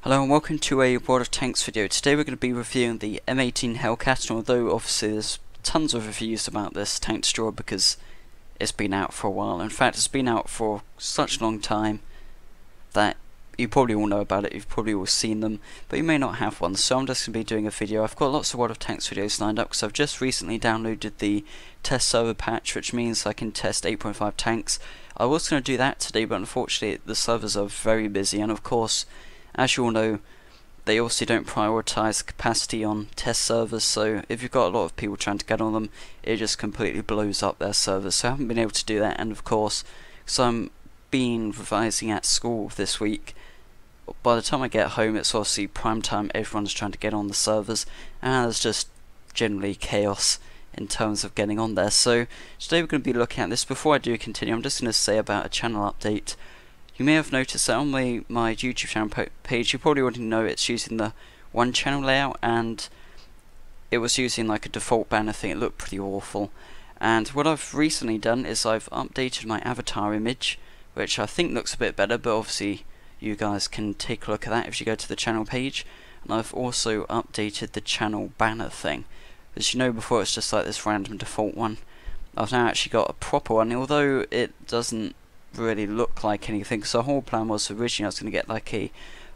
Hello and welcome to a World of Tanks video. Today we're going to be reviewing the M18 Hellcat, and although obviously there's tons of reviews about this tank destroyer because it's been out for a while. In fact, it's been out for such a long time that you probably all know about it, you've probably all seen them, but you may not have one, so I'm just going to be doing a video. I've got lots of World of Tanks videos lined up because I've just recently downloaded the test server patch, which means I can test 8.5 tanks. I was going to do that today, but unfortunately the servers are very busy, and of course, as you all know, they also don't prioritise capacity on test servers, so if you've got a lot of people trying to get on them, it just completely blows up their servers. So I haven't been able to do that, and of course, because I'm been revising at school this week, by the time I get home it's obviously prime time, everyone's trying to get on the servers, and there's just generally chaos in terms of getting on there. So today we're going to be looking at this. Before I do continue, I'm just going to say about a channel update. You may have noticed that on my YouTube channel page, you probably already know it's using the one channel layout, and it was using like a default banner thing. It looked pretty awful, and what I've recently done is I've updated my avatar image, which I think looks a bit better, but obviously you guys can take a look at that if you go to the channel page. And I've also updated the channel banner thing. As you know, before it's just like this random default one. I've now actually got a proper one, although it doesn't really look like anything, because the whole plan was originally I was going to get like a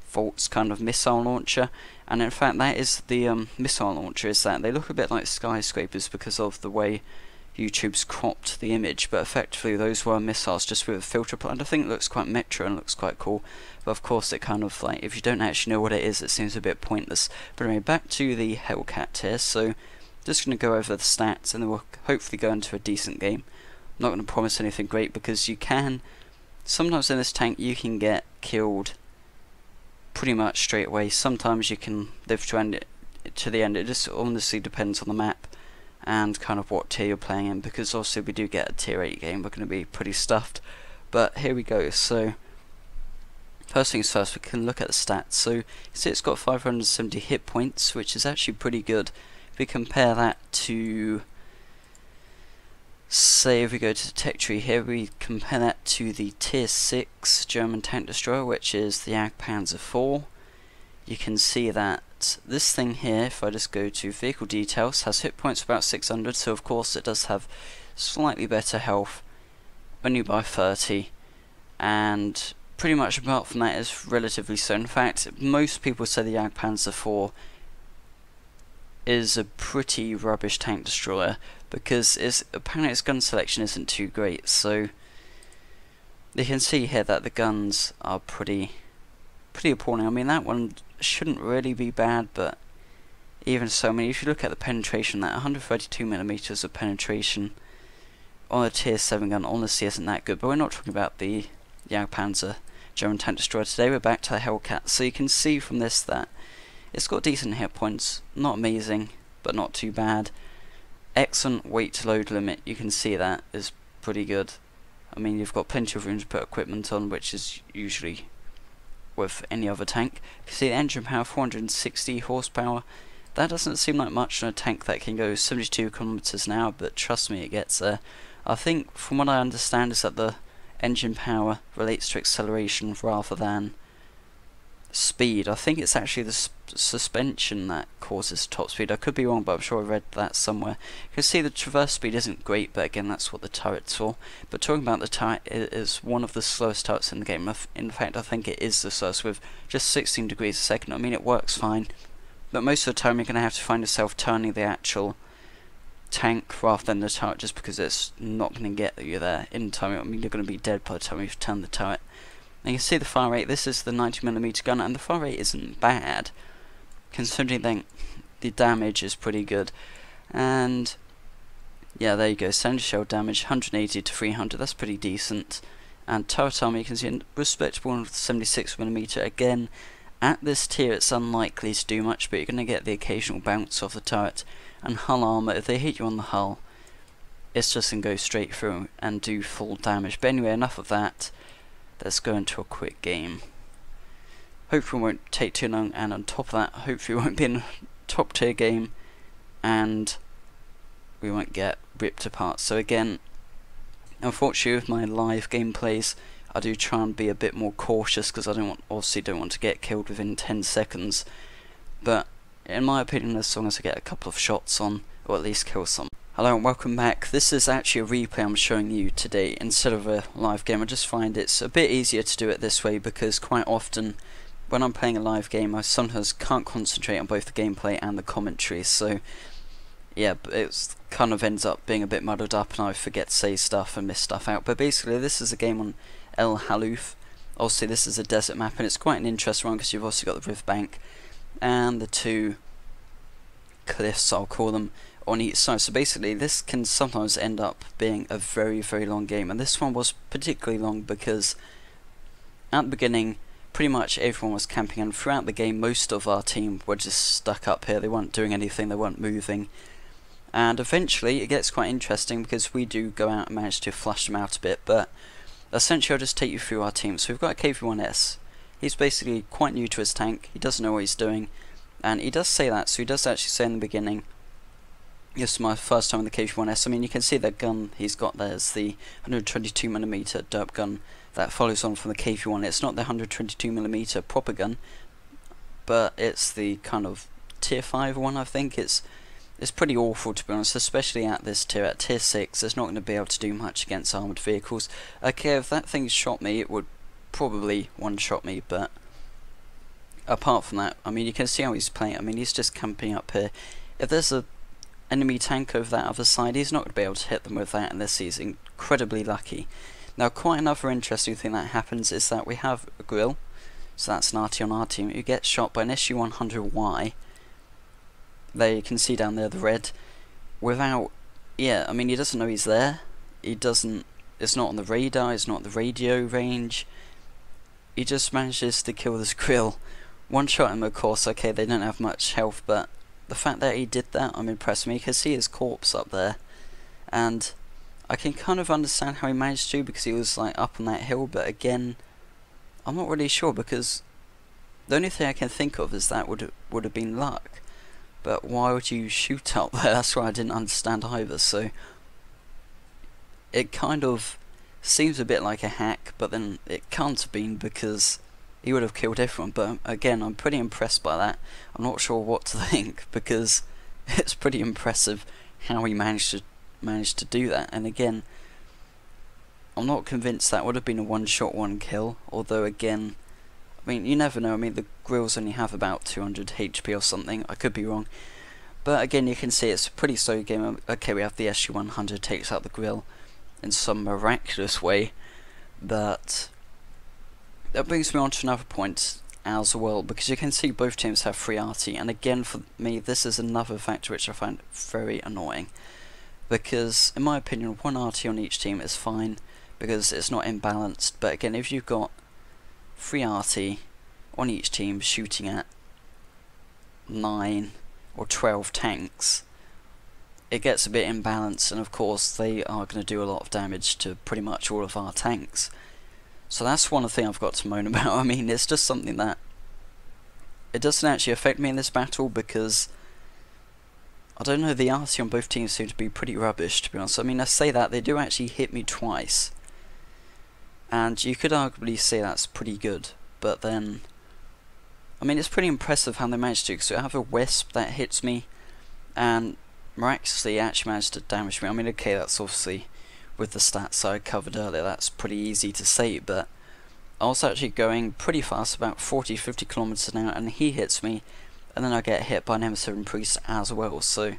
Volts kind of missile launcher, and in fact that is the missile launcher, is that they look a bit like skyscrapers because of the way YouTube's cropped the image, but effectively those were missiles just with a filter applied. I think it looks quite metro and looks quite cool, but of course it kind of like, if you don't actually know what it is, it seems a bit pointless. But anyway, back to the Hellcat here. So just going to go over the stats and then we'll hopefully go into a decent game. I'm not going to promise anything great, because you can sometimes in this tank you can get killed pretty much straight away. Sometimes you can live to the end. It just honestly depends on the map and kind of what tier you're playing in, because obviously we do get a tier 8 game, we're going to be pretty stuffed. But here we go. So first things first, we can look at the stats. So you see it's got 570 hit points, which is actually pretty good. If we compare that to, say, if we go to the tech tree here, we compare that to the tier 6 German tank destroyer, which is the Jagdpanzer 4. You can see that this thing here, if I just go to vehicle details, has hit points about 600, so of course it does have slightly better health, only by 30, and pretty much apart from that is relatively so. In fact, most people say the Jagdpanzer 4 is a pretty rubbish tank destroyer, because apparently its gun selection isn't too great. So you can see here that the guns are pretty appalling. I mean, that one shouldn't really be bad, but even so, I mean, if you look at the penetration, that 132mm of penetration on a tier 7 gun honestly isn't that good. But we're not talking about the Jagdpanzer German tank destroyer today. We're back to the Hellcat. So you can see from this that it's got decent hit points, not amazing, but not too bad. Excellent weight to load limit, you can see that is pretty good. I mean, you've got plenty of room to put equipment on, which is usually with any other tank. You can see the engine power, 460 horsepower. That doesn't seem like much on a tank that can go 72 kilometers an hour, but trust me, it gets there. I think, from what I understand, is that the engine power relates to acceleration rather than speed. I think it's actually the suspension that causes top speed. I could be wrong, but I'm sure I read that somewhere. You can see the traverse speed isn't great, but again, that's what the turret's for. But talking about the turret, it is one of the slowest turrets in the game. In fact, I think it is the slowest, with just 16 degrees a second. I mean, it works fine, but most of the time you're going to have to find yourself turning the actual tank rather than the turret, just because it's not going to get you there in time. I mean, you're going to be dead by the time you've turned the turret. And you can see the fire rate. This is the 90mm gun, and the fire rate isn't bad, considering the damage is pretty good. And yeah, there you go, standard shell damage 180 to 300, that's pretty decent. And turret armour, you can see a respectable 76mm. Again, at this tier it's unlikely to do much, but you're going to get the occasional bounce off the turret. And hull armour, if they hit you on the hull, it's just going to go straight through and do full damage. But anyway, enough of that. Let's go into a quick game. Hopefully it won't take too long, and on top of that, hopefully it won't be a top tier game and we won't get ripped apart. So again, unfortunately with my live gameplays, I do try and be a bit more cautious because obviously don't want to get killed within 10 seconds. But in my opinion, as long as I get a couple of shots on, or at least kill some. Hello and welcome back. This is actually a replay I'm showing you today instead of a live game. I just find it's a bit easier to do it this way because quite often when I'm playing a live game I sometimes can't concentrate on both the gameplay and the commentary, so yeah, it kind of ends up being a bit muddled up and I forget to say stuff and miss stuff out. But basically this is a game on El Haluf. Obviously this is a desert map and it's quite an interesting one because you've also got the riverbank and the two cliffs, I'll call them, on each side. So basically this can sometimes end up being a very long game, and this one was particularly long because at the beginning pretty much everyone was camping, and throughout the game most of our team were just stuck up here. They weren't doing anything, they weren't moving, and eventually it gets quite interesting because we do go out and manage to flush them out a bit. But essentially I'll just take you through our team. So we've got a KV-1S. He's basically quite new to his tank, he doesn't know what he's doing, and he does say that, so he does actually say in the beginning, this is my first time in the KV-1S. I mean, you can see that gun he's got there is the 122mm derp gun that follows on from the KV-1. It's not the 122mm proper gun, but it's the kind of tier 5 one, I think. It's pretty awful, to be honest, especially at this tier. At tier 6, it's not going to be able to do much against armoured vehicles. Okay, if that thing shot me, it would probably one-shot me, but apart from that, I mean, you can see how he's playing. I mean, he's just camping up here. If there's a enemy tank over that other side, he's not going to be able to hit them with that unless he's incredibly lucky. Now, quite another interesting thing that happens is that we have a grill, so that's an RT on our team, who gets shot by an SU-100Y. There you can see down there the red, without, yeah, I mean, he doesn't know he's there, it's not on the radar, it's not on the radio range, he just manages to kill this grill. One shot him, of course. Okay, they don't have much health, but the fact that he did that, I'm impressed. You can see his corpse up there, and I can kind of understand how he managed to, because he was like up on that hill. But again, I'm not really sure, because the only thing I can think of is that would have been luck. But why would you shoot up there? That's what I didn't understand either. So it kind of seems a bit like a hack, but then it can't have been, because he would have killed everyone. But again, I'm pretty impressed by that. I'm not sure what to think, because it's pretty impressive how he managed to do that. And again, I'm not convinced that would have been a one-shot, one-kill. Although again, I mean, you never know. I mean, the grills only have about 200 HP or something. I could be wrong. But again, you can see it's a pretty slow game. Okay, we have the SU-100 takes out the grill in some miraculous way. But that brings me on to another point as well, because you can see both teams have free RT, and again, for me, this is another factor which I find very annoying, because in my opinion, one RT on each team is fine because it's not imbalanced. But again, if you've got free RT on each team shooting at 9 or 12 tanks, it gets a bit imbalanced, and of course they are going to do a lot of damage to pretty much all of our tanks. So that's one thing I've got to moan about. I mean, it's just something that it doesn't actually affect me in this battle, because I don't know, the RT on both teams seem to be pretty rubbish, to be honest. I mean, I say that, they do actually hit me twice, and you could arguably say that's pretty good, but then, I mean, it's pretty impressive how they managed to, because I have a Wisp that hits me, and miraculously actually managed to damage me. I mean, okay, that's obviously with the stats I covered earlier, that's pretty easy to say, but I was actually going pretty fast, about 40-50 kilometers an hour, and he hits me, and then I get hit by an M7 Priest as well. So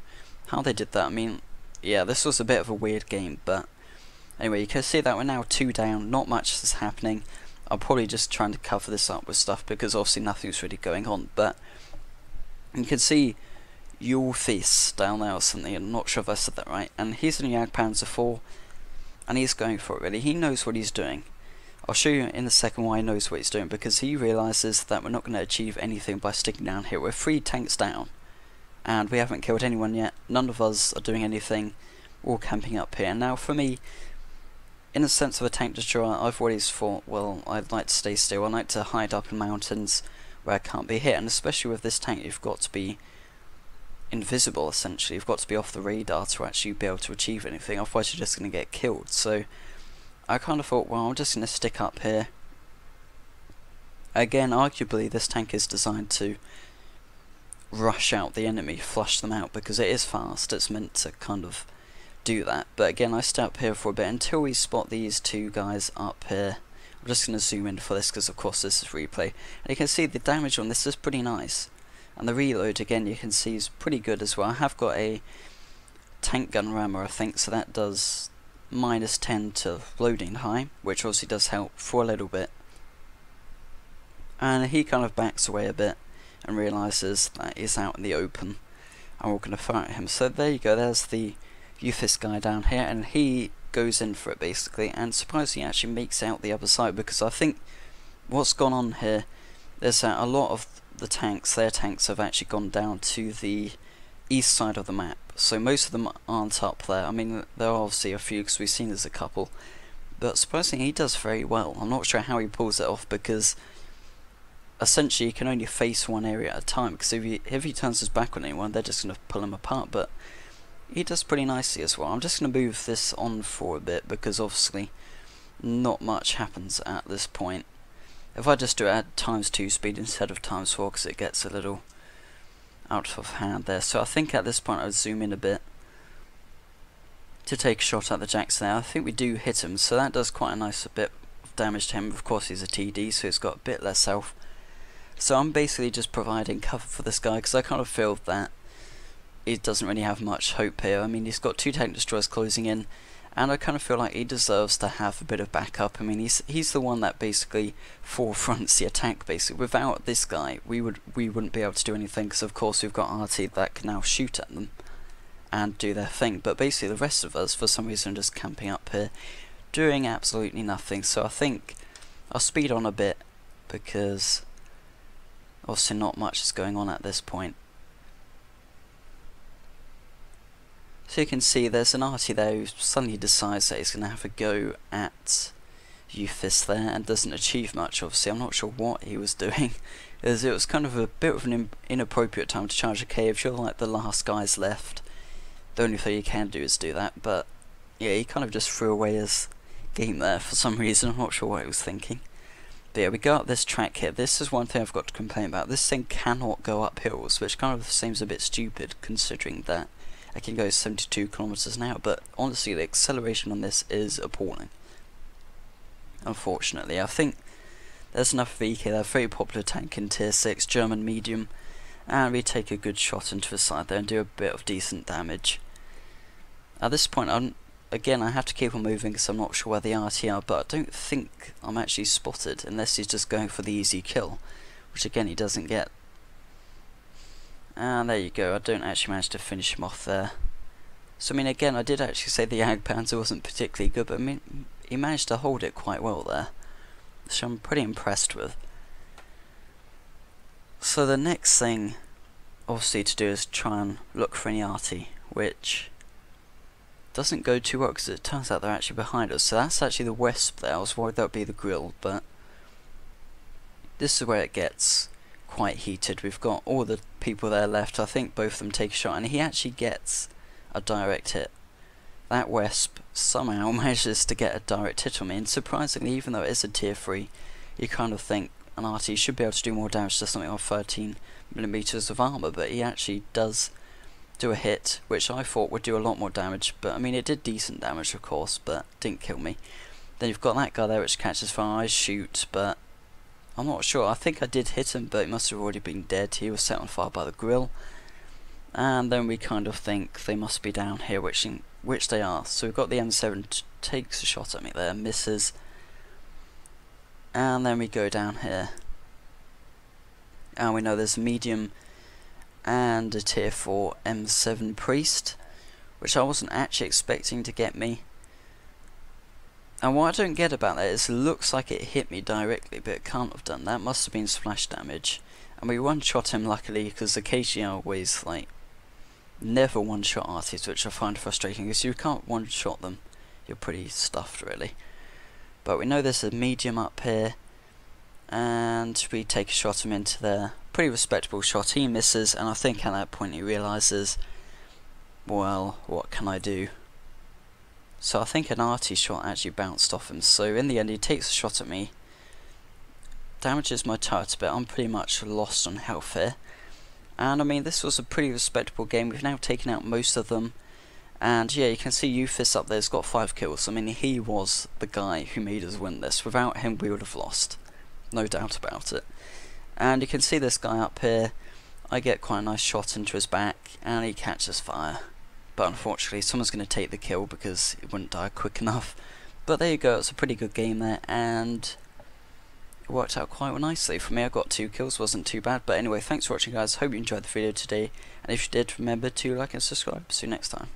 how they did that, I mean, yeah, this was a bit of a weird game. But anyway, you can see that we're now 2 down, not much is happening. I'm probably just trying to cover this up with stuff, because obviously nothing's really going on. But you can see Yulthis down there or something, I'm not sure if I said that right, and he's in a Jagdpanzer 4, and he's going for it really. He knows what he's doing. I'll show you in a second why he knows what he's doing, because he realises that we're not going to achieve anything by sticking down here. We're 3 tanks down, and we haven't killed anyone yet. None of us are doing anything. We're all camping up here. Now for me, in the sense of a tank destroyer, I've always thought, well, I'd like to stay still. I'd like to hide up in mountains where I can't be hit, and especially with this tank, you've got to be invisible, essentially. You've got to be off the radar to actually be able to achieve anything, otherwise you're just going to get killed. So I kind of thought, well, I'm just going to stick up here. Again, arguably this tank is designed to rush out the enemy, flush them out, because it is fast. It's meant to kind of do that. But again, I stay up here for a bit until we spot these two guys up here. I'm just going to zoom in for this because of course this is replay. And you can see the damage on this is pretty nice. And the reload, again, you can see is pretty good as well. I have got a tank gun rammer, I think, so that does -10 to loading high, which obviously does help for a little bit. And he kind of backs away a bit and realises that he's out in the open and we're going to fire at him. So there you go, there's the Euphis guy down here, and he goes in for it basically, and surprisingly actually makes out the other side, because I think what's gone on here is that a lot of the tanks, their tanks, have actually gone down to the east side of the map, so most of them aren't up there. I mean, there are obviously a few because we've seen there's a couple, but surprisingly he does very well. I'm not sure how he pulls it off, because essentially he can only face one area at a time, because if he turns his back on anyone, they're just going to pull him apart. But he does pretty nicely as well. I'm just going to move this on for a bit, because obviously not much happens at this point. If I just do it at ×2 speed instead of ×4, because it gets a little out of hand there. So I think at this point I would zoom in a bit to take a shot at the jacks there. I think we do hit him, so that does quite a nice bit of damage to him. Of course he's a TD, so he's got a bit less health. So I'm basically just providing cover for this guy, because I kind of feel that he doesn't really have much hope here. I mean, he's got 2 tank destroyers closing in, and I kind of feel like he deserves to have a bit of backup. I mean, he's the one that basically forefronts the attack. Basically, without this guy, we wouldn't be able to do anything, because of course we've got RT that can now shoot at them and do their thing. But basically, the rest of us, for some reason, are just camping up here, doing absolutely nothing. So I think I'll speed on a bit, because obviously not much is going on at this point. So you can see there's an arty there who suddenly decides that he's going to have a go at Euphis there, and doesn't achieve much. Obviously, I'm not sure what he was doing, as it was kind of a bit of an inappropriate time to charge a cave. If you're like the last guys left, the only thing you can do is do that. But yeah, he kind of just threw away his game there for some reason. I'm not sure what he was thinking. But yeah, we go up this track here. This is one thing I've got to complain about. This thing cannot go up hills, which kind of seems a bit stupid considering that I can go 72 kilometers an hour, but honestly the acceleration on this is appalling. Unfortunately, I think there's enough VK there, very popular tank in tier 6, German medium, and we take a good shot into the side there and do a bit of decent damage. At this point, again, I have to keep on moving because I'm not sure where the RT are, but I don't think I'm actually spotted unless he's just going for the easy kill, which again he doesn't get. And there you go, I don't actually manage to finish him off there. So I mean, again, I did actually say the Jagdpanzer wasn't particularly good, but I mean, he managed to hold it quite well there, so I'm pretty impressed with. So the next thing obviously to do is try and look for any RT, which doesn't go too well because it turns out they're actually behind us. So that's actually the Wisp there. I was worried that would be the Grill, but this is where it gets quite heated. We've got all the people there left. I think both of them take a shot, and he actually gets a direct hit. That Wisp somehow manages to get a direct hit on me, and surprisingly, even though it is a tier 3, you kind of think an RT should be able to do more damage to something like 13mm of armour, but he actually does do a hit, which I thought would do a lot more damage. But I mean, it did decent damage of course, but didn't kill me. Then you've got that guy there which catches fire. I shoot, but I'm not sure. I think I did hit him, but he must have already been dead. He was set on fire by the Grill. And then we kind of think they must be down here, which they are. So we've got the M7 takes a shot at me there, misses. And then we go down here. And we know there's a medium and a tier 4 M7 Priest, which I wasn't actually expecting to get me. And what I don't get about that is it looks like it hit me directly, but it can't have done. That must have been splash damage. And we one-shot him luckily, because occasionally I always like never one-shot artists, which I find frustrating because you can't one-shot them. You're pretty stuffed really. But we know there's a medium up here, and we take a shot him into there. Pretty respectable shot. He misses, and I think at that point he realises, well, what can I do? So I think an arty shot actually bounced off him. So in the end he takes a shot at me, damages my turret a bit. I'm pretty much lost on health here. And I mean, this was a pretty respectable game. We've now taken out most of them. And yeah, you can see Euphis up there's got 5 kills. I mean, he was the guy who made us win this. Without him, we would have lost. No doubt about it. And you can see this guy up here. I get quite a nice shot into his back, and he catches fire. But unfortunately, someone's going to take the kill because it wouldn't die quick enough. But there you go, it's a pretty good game there, and it worked out quite nicely. For me, I got 2 kills, wasn't too bad. But anyway, thanks for watching, guys. Hope you enjoyed the video today. And if you did, remember to like and subscribe. See you next time.